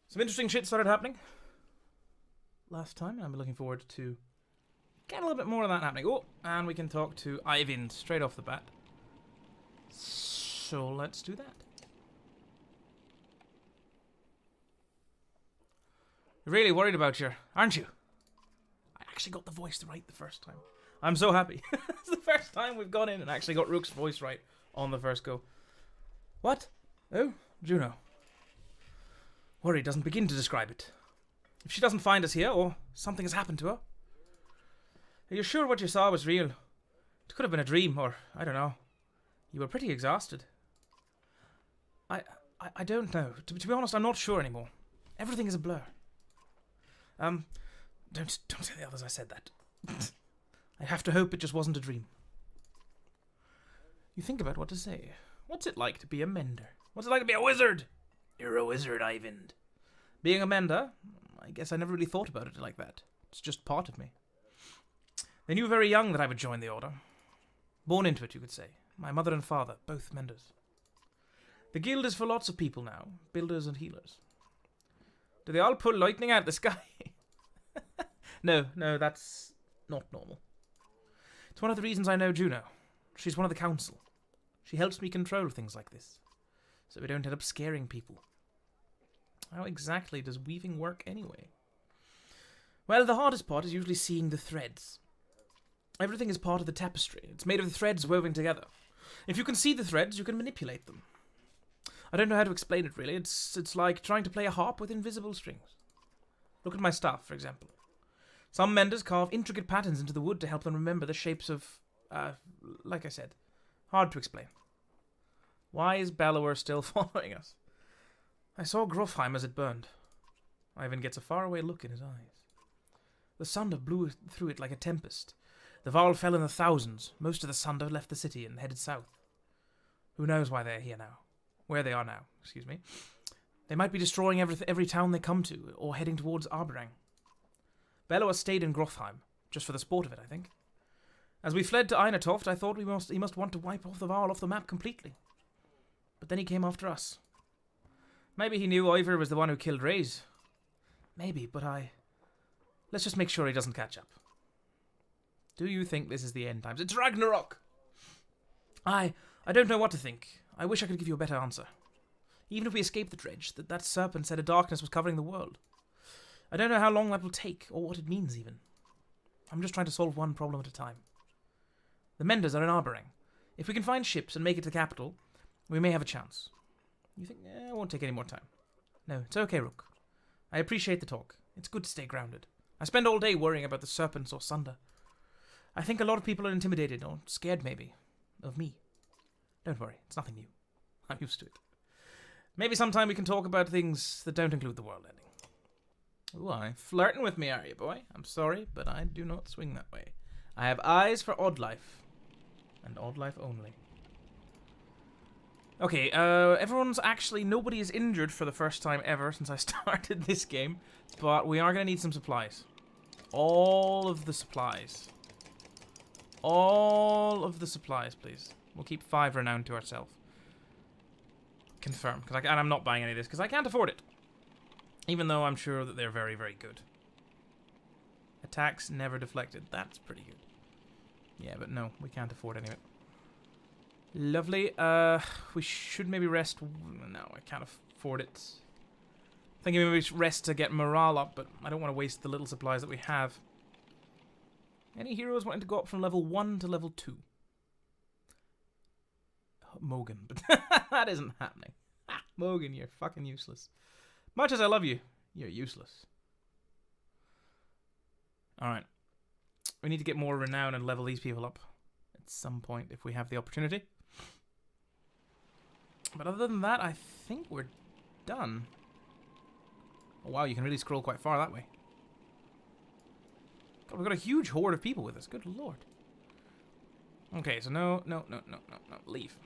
Some interesting shit started happening last time, and I'm looking forward to getting a little bit more of that happening. Oh, and we can talk to Eivind straight off the bat. So let's do that. You're really worried about you, aren't you? I actually got the voice right the first time. I'm so happy. It's the first time we've gone in and actually got Rook's voice right on the first go. What? Oh, Juno. Worry doesn't begin to describe it. If she doesn't find us here, or something has happened to her. Are you sure what you saw was real? It could have been a dream, or I don't know. You were pretty exhausted. I don't know. To be honest, I'm not sure anymore. Everything is a blur. Don't tell the others I said that. I have to hope it just wasn't a dream. You think about what to say. What's it like to be a mender? What's it like to be a wizard? You're a wizard, Eivind. Being a mender, I guess I never really thought about it like that. It's just part of me. They knew very young that I would join the order. Born into it, you could say. My mother and father, both menders. The guild is for lots of people now, builders and healers. Do they all pull lightning out of the sky? No, that's not normal. It's one of the reasons I know Juno. She's one of the council. She helps me control things like this, so we don't end up scaring people. How exactly does weaving work anyway? Well, the hardest part is usually seeing the threads. Everything is part of the tapestry. It's made of the threads woven together. If you can see the threads, you can manipulate them. I don't know how to explain it, really. It's like trying to play a harp with invisible strings. Look at my staff, for example. Some menders carve intricate patterns into the wood to help them remember the shapes of, like I said, hard to explain. Why is Bellower still following us? I saw Grofheim as it burned. Ivan gets a faraway look in his eyes. The Sunder blew through it like a tempest. The Varl fell in the thousands. Most of the Sunder left the city and headed south. Who knows why they're here now? Where they are now, excuse me. They might be destroying every town they come to, or heading towards Arberang. Bellower stayed in Grofheim, just for the sport of it, I think. As we fled to Einatoft, I thought he must want to wipe off the Varl off the map completely. But then he came after us. Maybe he knew Ivor was the one who killed Reyes. Maybe, but let's just make sure he doesn't catch up. Do you think this is the end times? It's Ragnarok! I don't know what to think. I wish I could give you a better answer. Even if we escape the dredge, that serpent said a darkness was covering the world. I don't know how long that will take, or what it means even. I'm just trying to solve one problem at a time. The Menders are in Arberang. If we can find ships and make it to the capital, we may have a chance. You think, it won't take any more time. No, it's okay, Rook. I appreciate the talk. It's good to stay grounded. I spend all day worrying about the serpents or Sunder. I think a lot of people are intimidated, or scared maybe, of me. Don't worry, it's nothing new. I'm used to it. Maybe sometime we can talk about things that don't include the world ending. Why, flirting with me, are you, boy? I'm sorry, but I do not swing that way. I have eyes for odd life. And odd life only. Okay, nobody is injured for the first time ever since I started this game. But we are going to need some supplies. All of the supplies. All of the supplies, please. We'll keep 5 renown to ourselves. Confirm. And I'm not buying any of this because I can't afford it. Even though I'm sure that they're very, very good. Attacks never deflected. That's pretty good. Yeah, but no, we can't afford any of it. Lovely. We should maybe rest. No, I can't afford it. Thinking maybe we should rest to get morale up, but I don't want to waste the little supplies that we have. Any heroes wanting to go up from level 1 to level 2? Mogan, but that isn't happening. Mogan, you're fucking useless. Much as I love you, you're useless. Alright. We need to get more renown and level these people up at some point if we have the opportunity. But other than that, I think we're done. Oh, wow, you can really scroll quite far that way. God, we've got a huge horde of people with us. Good lord. Okay, so no. Leave.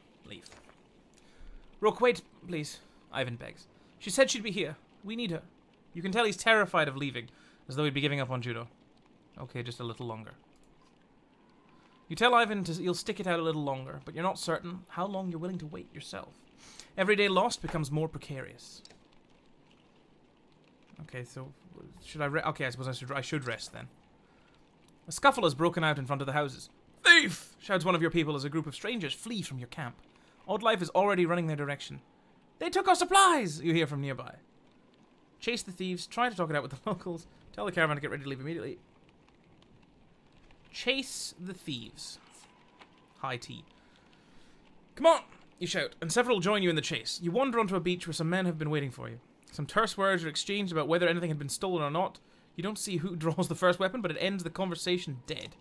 Rook, wait, please. Ivan begs. She said she'd be here. We need her. You can tell he's terrified of leaving, as though he'd be giving up on Judo. Okay, just a little longer. You tell Ivan you'll stick it out a little longer, but you're not certain how long you're willing to wait yourself. Every day lost becomes more precarious. Okay, so should I okay, I suppose I should rest then. A scuffle has broken out in front of the houses. Thief! Shouts one of your people as a group of strangers flee from your camp. Odd Life is already running their direction. They took our supplies! You hear from nearby. Chase the thieves, try to talk it out with the locals, tell the caravan to get ready to leave immediately. Chase the thieves. High tea. Come on! You shout, and several join you in the chase. You wander onto a beach where some men have been waiting for you. Some terse words are exchanged about whether anything had been stolen or not. You don't see who draws the first weapon, but it ends the conversation dead.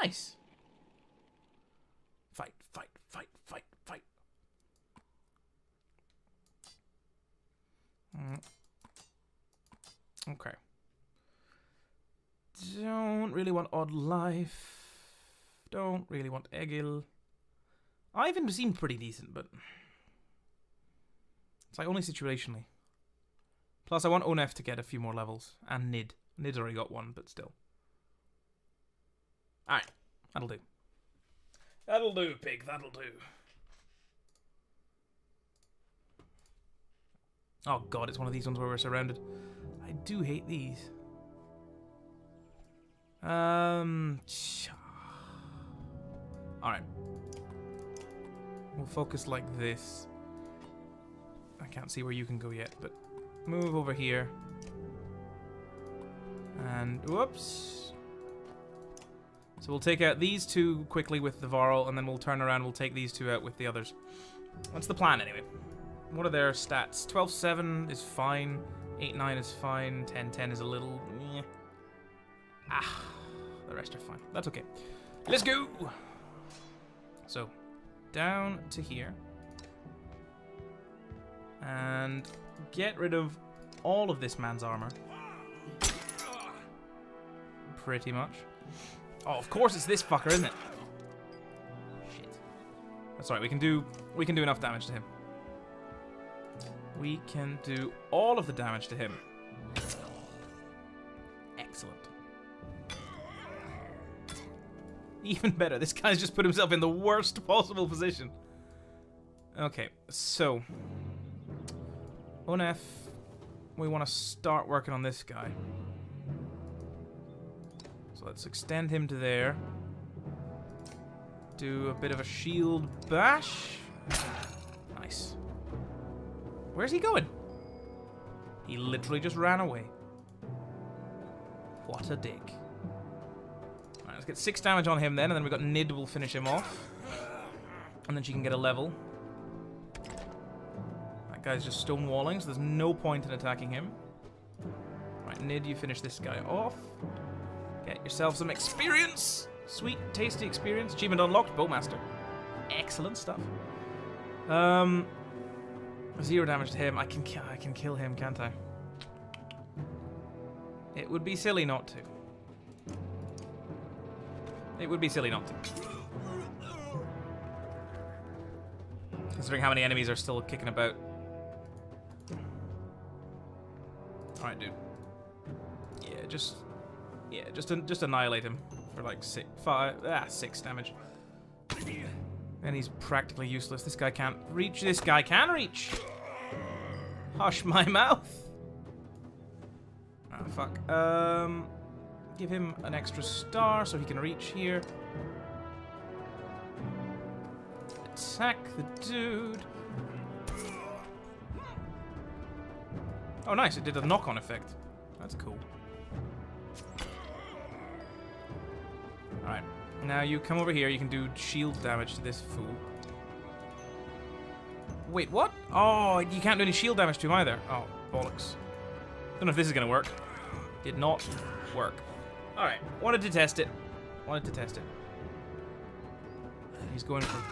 Nice. Fight, fight, fight, fight, fight. Okay. Don't really want Odd Life. Don't really want Egil. Ivan seemed pretty decent, but it's like only situationally. Plus, I want Onef to get a few more levels. And Nid. Nid's already got one, but still. Alright. That'll do. That'll do, pig. That'll do. Oh god, it's one of these ones where we're surrounded. I do hate these. Alright. We'll focus like this. I can't see where you can go yet, but move over here. And whoops. So we'll take out these two quickly with the Varl, and then we'll turn around, we'll take these two out with the others. That's the plan anyway. What are their stats? 12-7 is fine. 8-9 is fine. 10-10 is a little... Meh. Ah. The rest are fine. That's okay. Let's go! So, down to here. And get rid of all of this man's armor. Pretty much. Oh, of course it's this fucker, isn't it? Shit. That's right, we can do enough damage to him. We can do all of the damage to him. Excellent. Even better, this guy's just put himself in the worst possible position. Okay, so Onef, we want to start working on this guy. So let's extend him to there. Do a bit of a shield bash. Nice. Where's he going? He literally just ran away. What a dick. Alright, let's get 6 damage on him then, and then we've got Nid will finish him off. And then she can get a level. That guy's just stonewalling, so there's no point in attacking him. Right, Nid, you finish this guy off. Get yourself some experience. Sweet, tasty experience. Achievement unlocked, Bowmaster. Excellent stuff. 0 damage to him. I can kill him, can't I? It would be silly not to. It would be silly not to. Considering how many enemies are still kicking about. Alright, dude. Yeah, just annihilate him for like 6 damage. And he's practically useless. This guy can't reach. This guy can reach. Hush my mouth. Ah, fuck. Give him an extra star so he can reach here. Attack the dude. Oh, nice. It did a knock-on effect. That's cool. Alright. Now you come over here. You can do shield damage to this fool. Wait, what? Oh, you can't do any shield damage to him either. Oh, bollocks. Don't know if this is going to work. Did not work. Alright. Wanted to test it. He's going for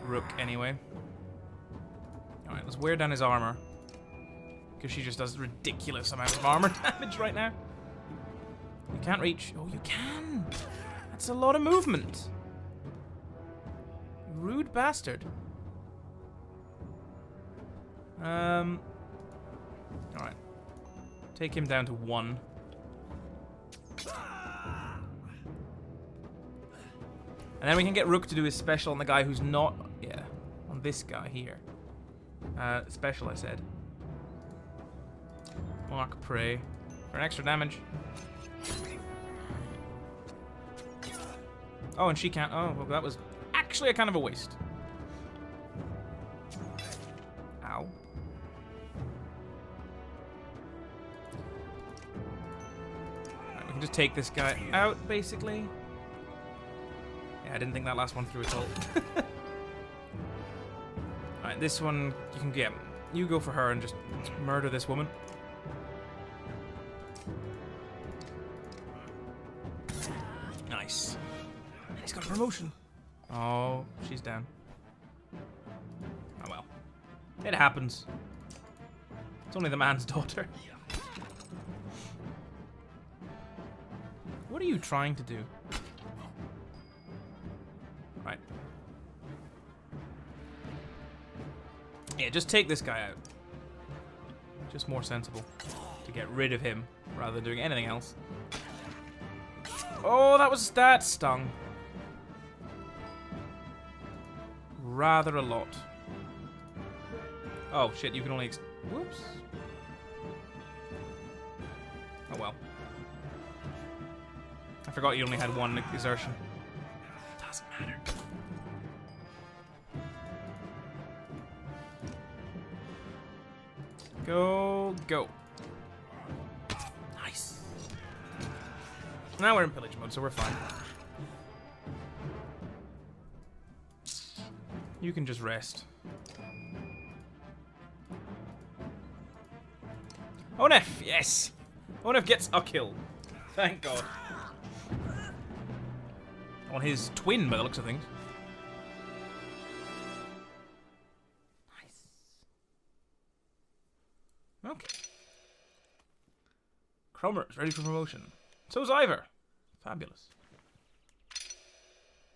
Rook anyway. Alright, let's wear down his armor. Because she just does ridiculous amounts of armor damage right now. You can't reach. Oh, you can! That's a lot of movement. Rude bastard. Alright. Take him down to 1. And then we can get Rook to do his special on the guy who's not... Yeah, on this guy here. Special, I said. Mark Prey for an extra damage. Oh, and she can't. Oh, well, that was actually a kind of a waste. Ow. Right, we can just take this guy out, basically. Yeah, I didn't think that last one through at all. Alright, this one, you can get... You go for her and just murder this woman. Nice. He's got a promotion. Oh, she's down. Oh well. It happens. It's only the man's daughter. What are you trying to do? Right. Yeah, just take this guy out. Just more sensible to get rid of him rather than doing anything else. Oh, that stung. Rather a lot. Oh shit, you can only whoops. Oh well. I forgot you only had one exertion. Doesn't matter. Go, go. Nice. Now we're in pillage mode, so we're fine. You can just rest. Onef, yes! Onef gets a kill. Thank God. On his twin, by the looks of things. Nice. Okay. Cromer's ready for promotion. So's Ivor. Fabulous.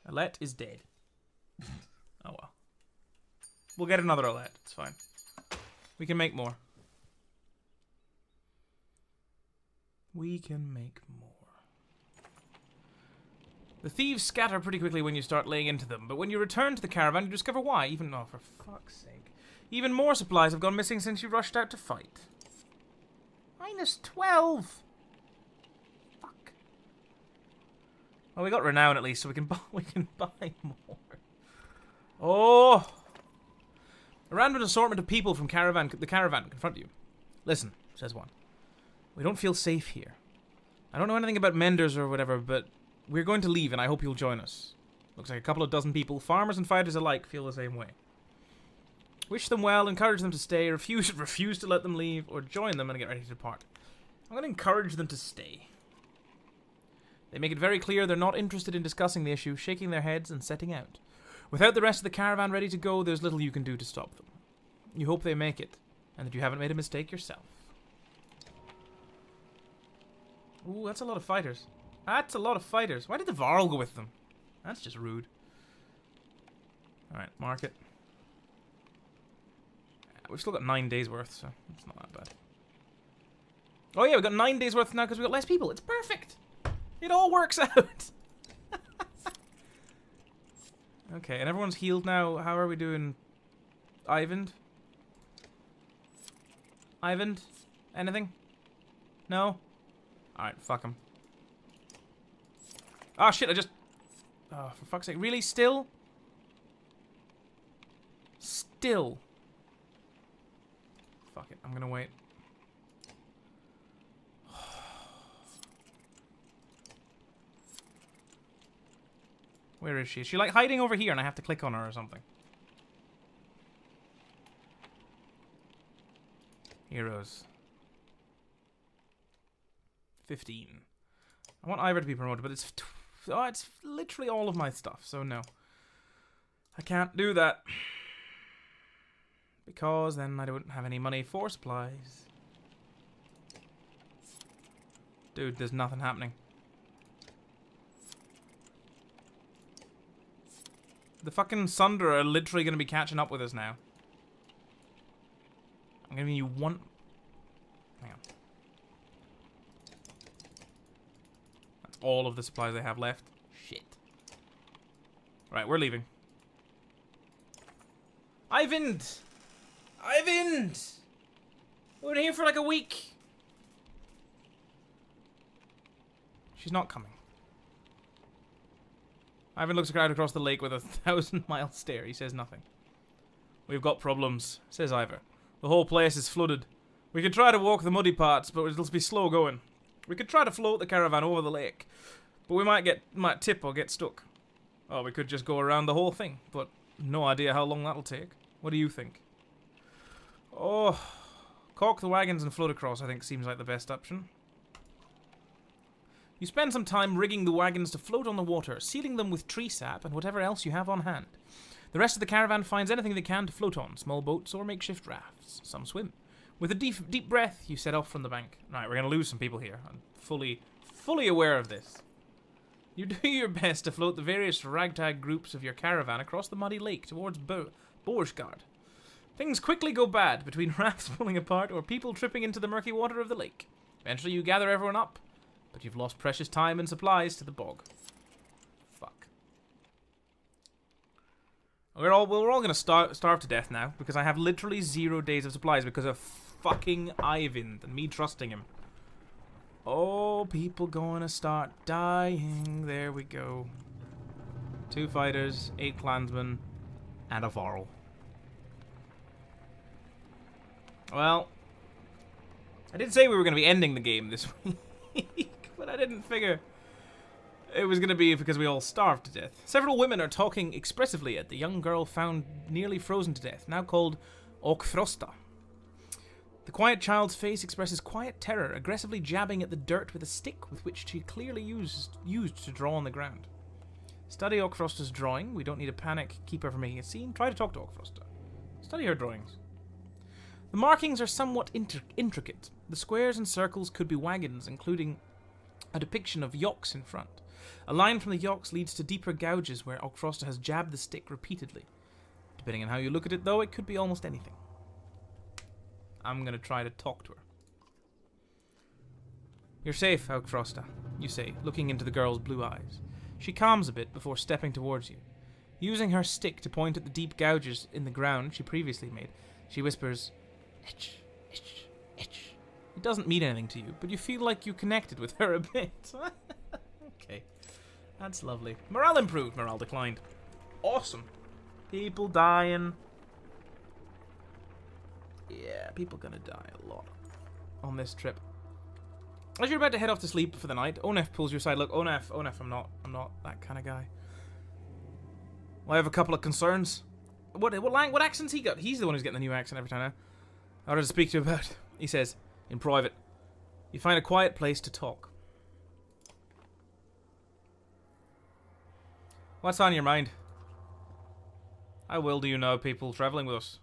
Alette is dead. Oh well. We'll get another Alette. It's fine. We can make more. We can make more. The thieves scatter pretty quickly when you start laying into them, but when you return to the caravan, you discover why. Even, oh, for fuck's sake. Even more supplies have gone missing since you rushed out to fight. -12! Fuck. Well, we got renown at least, so we can buy more. Oh! A random assortment of people from the caravan confront you. Listen, says one. We don't feel safe here. I don't know anything about menders or whatever, but we're going to leave and I hope you'll join us. Looks like a couple of dozen people, farmers and fighters alike, feel the same way. Wish them well, encourage them to stay, refuse to let them leave, or join them and get ready to depart. I'm going to encourage them to stay. They make it very clear they're not interested in discussing the issue, shaking their heads and setting out. Without the rest of the caravan ready to go, there's little you can do to stop them. You hope they make it, and that you haven't made a mistake yourself. Ooh, that's a lot of fighters. That's a lot of fighters. Why did the Varl go with them? That's just rude. Alright, mark it. We've still got 9 days worth, so it's not that bad. Oh yeah, we've got 9 days worth now because we've got less people. It's perfect! It all works out! Okay, and everyone's healed now. How are we doing? Ivan? Ivan? Anything? No? Alright, fuck him. Oh shit, I just... Oh, for fuck's sake. Really? Still? Still? Fuck it, I'm gonna wait. Where is she? Is she like hiding over here and I have to click on her or something? Heroes. 15. I want Ivor to be promoted, but it's literally all of my stuff, so no. I can't do that. Because then I don't have any money for supplies. Dude, there's nothing happening. The fucking Sunder are literally going to be catching up with us now. I'm giving you one... Hang on. That's all of the supplies I have left. Shit. Right, we're leaving. Ivan! Ivan! We've been here for like a week. She's not coming. Ivan looks out across the lake with a 1,000-mile stare. He says nothing. We've got problems, says Ivor. The whole place is flooded. We could try to walk the muddy parts, but it'll be slow going. We could try to float the caravan over the lake, but we might tip or get stuck. Or we could just go around the whole thing, but no idea how long that'll take. What do you think? Oh, caulk the wagons and float across, I think, seems like the best option. You spend some time rigging the wagons to float on the water, sealing them with tree sap and whatever else you have on hand. The rest of the caravan finds anything they can to float on, small boats or makeshift rafts. Some swim. With a deep breath, you set off from the bank. Right, we're going to lose some people here. I'm fully aware of this. You do your best to float the various ragtag groups of your caravan across the muddy lake towards Borsgard. Things quickly go bad, between rafts pulling apart or people tripping into the murky water of the lake. Eventually you gather everyone up, but you've lost precious time and supplies to the bog. Fuck. We're all going to starve to death now, because I have literally 0 days of supplies because of fucking Ivan and me trusting him. Oh, people going to start dying. There we go. 2 fighters, 8 clansmen, and a Varl. Well, I did say we were going to be ending the game this week, but I didn't figure it was going to be because we all starved to death. Several women are talking expressively at the young girl found nearly frozen to death, now called Okfrosta. The quiet child's face expresses quiet terror, aggressively jabbing at the dirt with a stick with which she clearly used to draw on the ground. Study Okfrosta's drawing. We don't need to panic. Keep her from making a scene. Try to talk to Okfrosta. Study her drawings. The markings are somewhat intricate. The squares and circles could be wagons, including a depiction of yokes in front. A line from the yokes leads to deeper gouges where Okfrosta has jabbed the stick repeatedly. Depending on how you look at it, though, it could be almost anything. I'm going to try to talk to her. You're safe, Okfrosta, you say, looking into the girl's blue eyes. She calms a bit before stepping towards you. Using her stick to point at the deep gouges in the ground she previously made, she whispers, "Itch, itch, itch." It doesn't mean anything to you, but you feel like you connected with her a bit. Okay, that's lovely. Morale improved, morale declined. Awesome. People dying. Yeah, people gonna die a lot on this trip. As you're about to head off to sleep for the night, Onef pulls you aside. Look, Onef, I'm not that kind of guy. Well, I have a couple of concerns. What accent's he got? He's the one who's getting the new accent every time now. I wanted to speak to you about, he says, in private. You find a quiet place to talk. What's on your mind? How well do you know people travelling with us?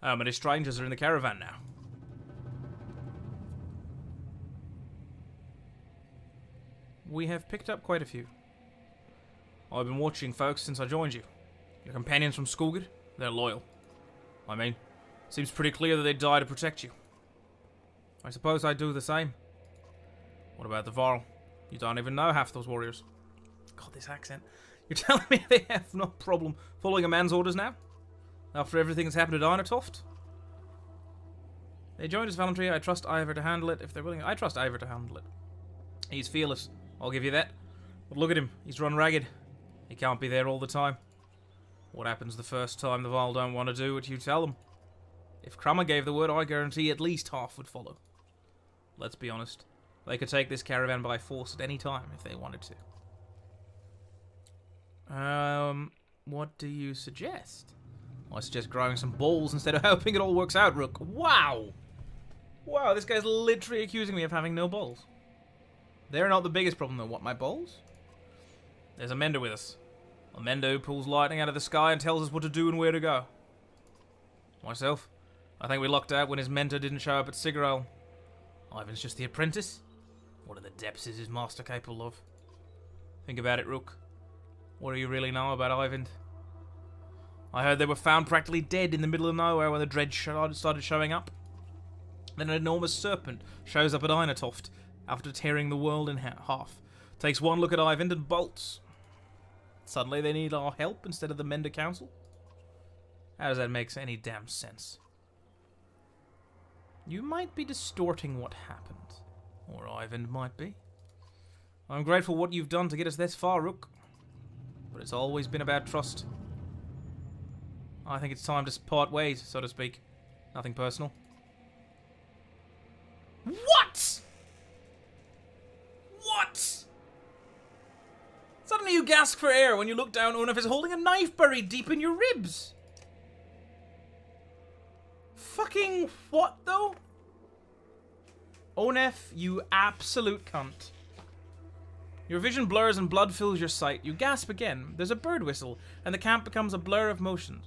How many strangers are in the caravan now? We have picked up quite a few. I've been watching folks since I joined you. Your companions from Skogr, they're loyal. I mean, seems pretty clear that they'd die to protect you. I suppose I'd do the same. What about the Varl? You don't even know half those warriors. God, this accent. You're telling me they have no problem following a man's orders now? After everything that's happened at Arnatoft? They joined us voluntarily. I trust Ivor to handle it if they're willing. I trust Ivor to handle it. He's fearless. I'll give you that. But look at him. He's run ragged. He can't be there all the time. What happens the first time the Varl don't want to do what you tell them? If Crummer gave the word, I guarantee at least half would follow. Let's be honest. They could take this caravan by force at any time if they wanted to. What do you suggest? I suggest growing some balls instead of hoping it all works out, Rook. Wow! Wow, this guy's literally accusing me of having no balls. They're not the biggest problem, though. What, my balls? There's a mender with us. A mender who pulls lightning out of the sky and tells us what to do and where to go. Myself, I think we lucked out when his mentor didn't show up at Sigurd. Ivan's just the apprentice. What are the depths is his master capable of? Think about it, Rook. What do you really know about Ivan? I heard they were found practically dead in the middle of nowhere when the dredge started showing up. Then an enormous serpent shows up at Einatoft after tearing the world in half. Takes one look at Ivan and bolts. Suddenly they need our help instead of the Mender Council? How does that make any damn sense? You might be distorting what happened. Or Ivan might be. I'm grateful what you've done to get us this far, Rook. But it's always been about trust. I think it's time to part ways, so to speak. Nothing personal. What? What? Suddenly you gasp for air when you look down. Onef is holding a knife buried deep in your ribs. Fucking what, though? Onef, you absolute cunt. Your vision blurs and blood fills your sight. You gasp again. There's a bird whistle, and the camp becomes a blur of motion.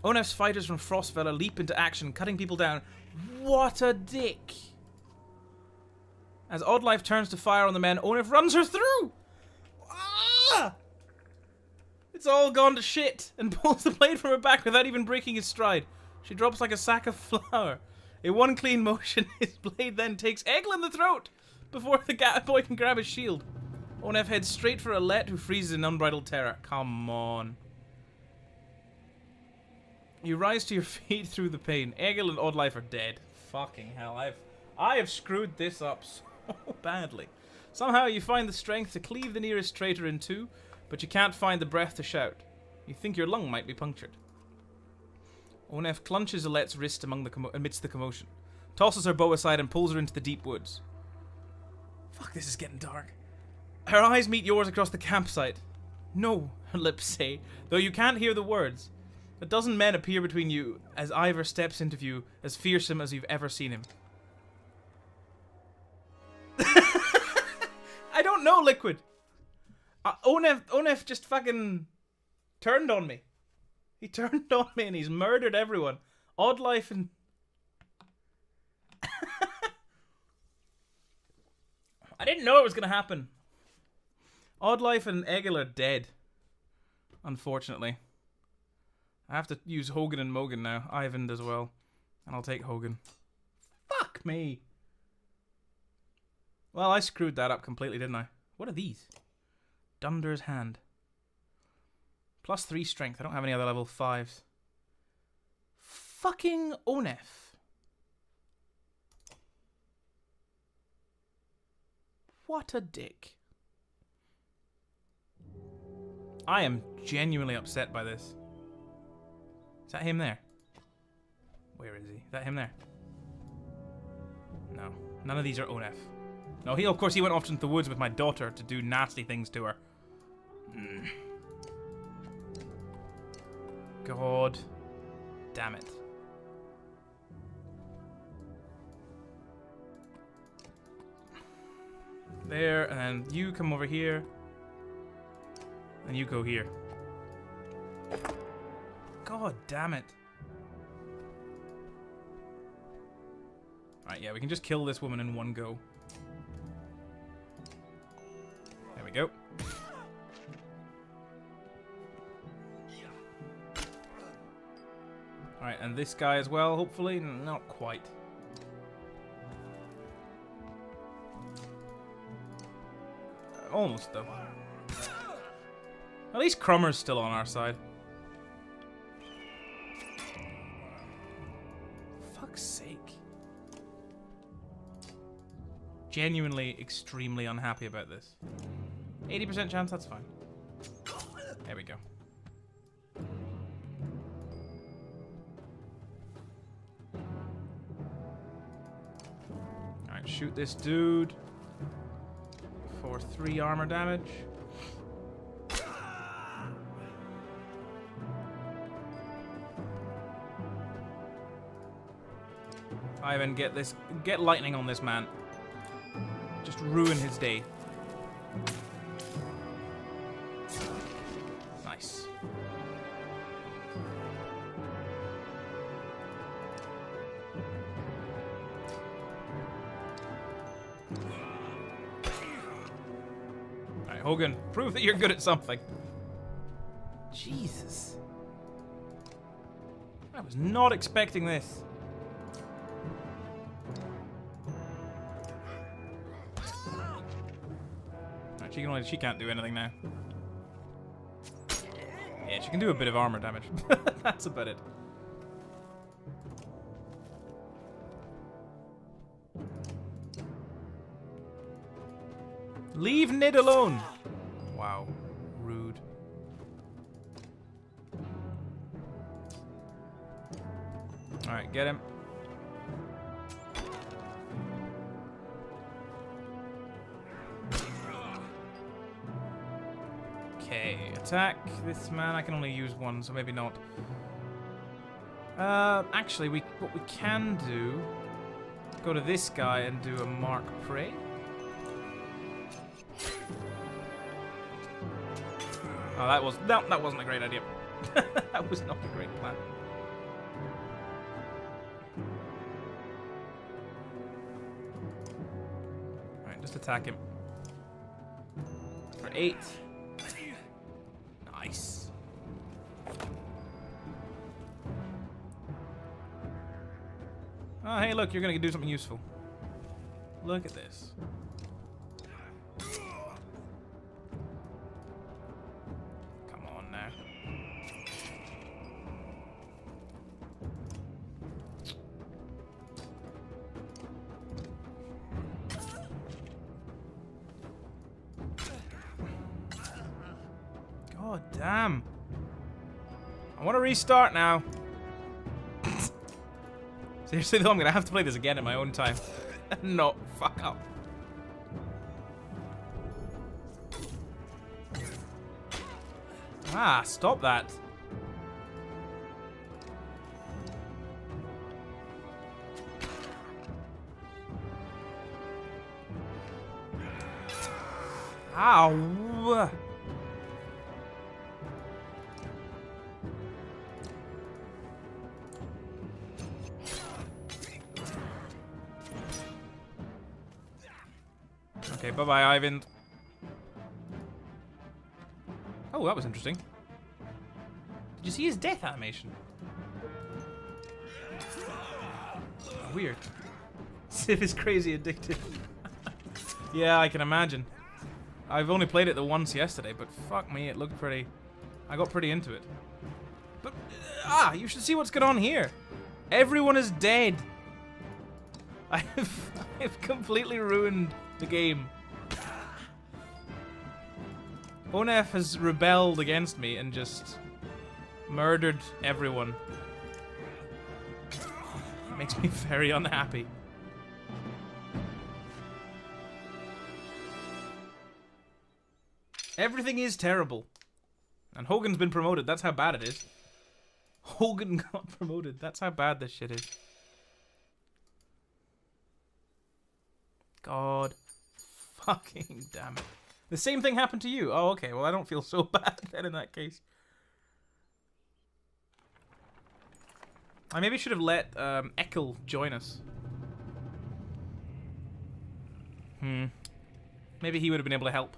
Onef's fighters from Frostvella leap into action, cutting people down. What a dick. As Oddlife turns to fire on the men, Onef runs her through. Ah! It's all gone to shit, and pulls the blade from her back without even breaking his stride. She drops like a sack of flour. In one clean motion, his blade then takes Eggle in the throat before the boy can grab his shield. Onef heads straight for Alette, who freezes in unbridled terror. Come on. You rise to your feet through the pain. Eggle and Oddlife are dead. Fucking hell, I have screwed this up so badly. Somehow you find the strength to cleave the nearest traitor in two, but you can't find the breath to shout. You think your lung might be punctured. Onef clutches Alette's wrist amidst the commotion, tosses her bow aside and pulls her into the deep woods. Fuck, this is getting dark. Her eyes meet yours across the campsite. No, her lips say, though you can't hear the words. A dozen men appear between you as Ivor steps into view, as fearsome as you've ever seen him. I don't know, Liquid. Onef just fucking turned on me. He turned on me and he's murdered everyone. Oddlife and... I didn't know it was going to happen. Oddlife and Eggle are dead. Unfortunately. I have to use Hogan and Mogan now. Ivan as well. And I'll take Hogan. Fuck me. Well, I screwed that up completely, didn't I? What are these? Dunder's Hand. +3 strength. I don't have any other level 5s. Fucking Onef. What a dick. I am genuinely upset by this. Is that him there? Where is he? Is that him there? No. None of these are Onef. No, of course he went off into the woods with my daughter to do nasty things to her. God damn it. There, and then you come over here. And you go here. God damn it. Alright, yeah, we can just kill this woman in one go. There we go. Alright, and this guy as well, hopefully. Not quite. Almost, though. At least Crummer's still on our side. Fuck's sake. Genuinely extremely unhappy about this. 80% chance, that's fine. There we go. Alright, shoot this dude for 3 armor damage. Ivan, get lightning on this man. Just ruin his day. Nice. Alright, Hogan, prove that you're good at something. Jesus. I was not expecting this. She can't do anything now. Yeah, she can do a bit of armor damage. That's about it. Leave Nid alone. Wow. Rude. Alright, get him. Okay, attack this man. I can only use one, so maybe not. Actually, what we can do, go to this guy and do a mark prey. Oh, that wasn't a great idea. That was not a great plan. Alright, just attack him. For 8. Nice. Oh, hey, look, you're gonna do something useful. Look at this. Come on now. God damn. I want to restart now. Seriously though, I'm gonna have to play this again in my own time. No, fuck up. Ah, stop that. Ow. Okay, bye-bye, Ivan. Oh, that was interesting. Did you see his death animation? Weird. Civ is crazy addictive. Yeah, I can imagine. I've only played it the once yesterday, but fuck me, it looked pretty... I got pretty into it. But, you should see what's going on here. Everyone is dead. I've completely ruined the game. Onef has rebelled against me and just murdered everyone. It makes me very unhappy. Everything is terrible. And Hogan's been promoted. That's how bad it is. Hogan got promoted. That's how bad this shit is. God fucking damn it. The same thing happened to you. Oh, okay. Well, I don't feel so bad then in that case. I maybe should have let Ekel join us. Maybe he would have been able to help.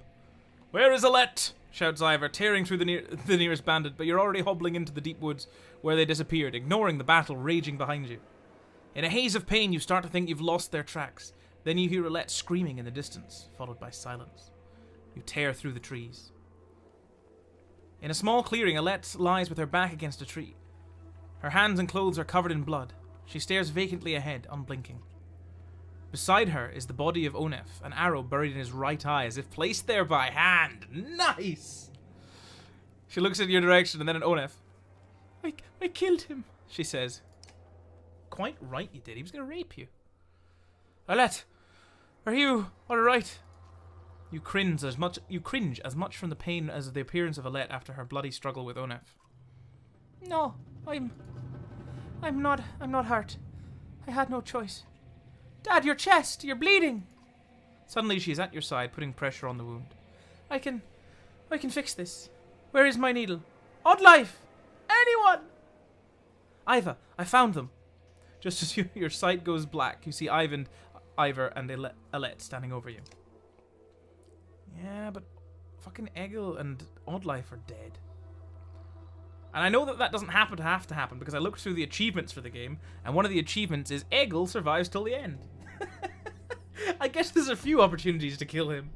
Where is Alette? Shouts Ivor, tearing through the nearest bandit, but you're already hobbling into the deep woods where they disappeared, ignoring the battle raging behind you. In a haze of pain, you start to think you've lost their tracks. Then you hear Alette screaming in the distance, followed by silence. You tear through the trees. In a small clearing, Alette lies with her back against a tree. Her hands and clothes are covered in blood. She stares vacantly ahead, unblinking. Beside her is the body of Onef, an arrow buried in his right eye as if placed there by hand. Nice! She looks in your direction and then at Onef. I killed him, she says. Quite right you did. He was going to rape you. Alette, are you alright? You cringe as much from the pain as the appearance of Alette after her bloody struggle with Onef. No, I'm not hurt. I had no choice. Dad, your chest! You're bleeding! Suddenly she is at your side, putting pressure on the wound. I can fix this. Where is my needle? Oddlife! Anyone! Ivor, I found them. Just as your sight goes black, you see Ivor and Alette standing over you. Yeah, but fucking Egil and Oddlife are dead. And I know that doesn't have to happen because I looked through the achievements for the game, and one of the achievements is Egil survives till the end. I guess there's a few opportunities to kill him.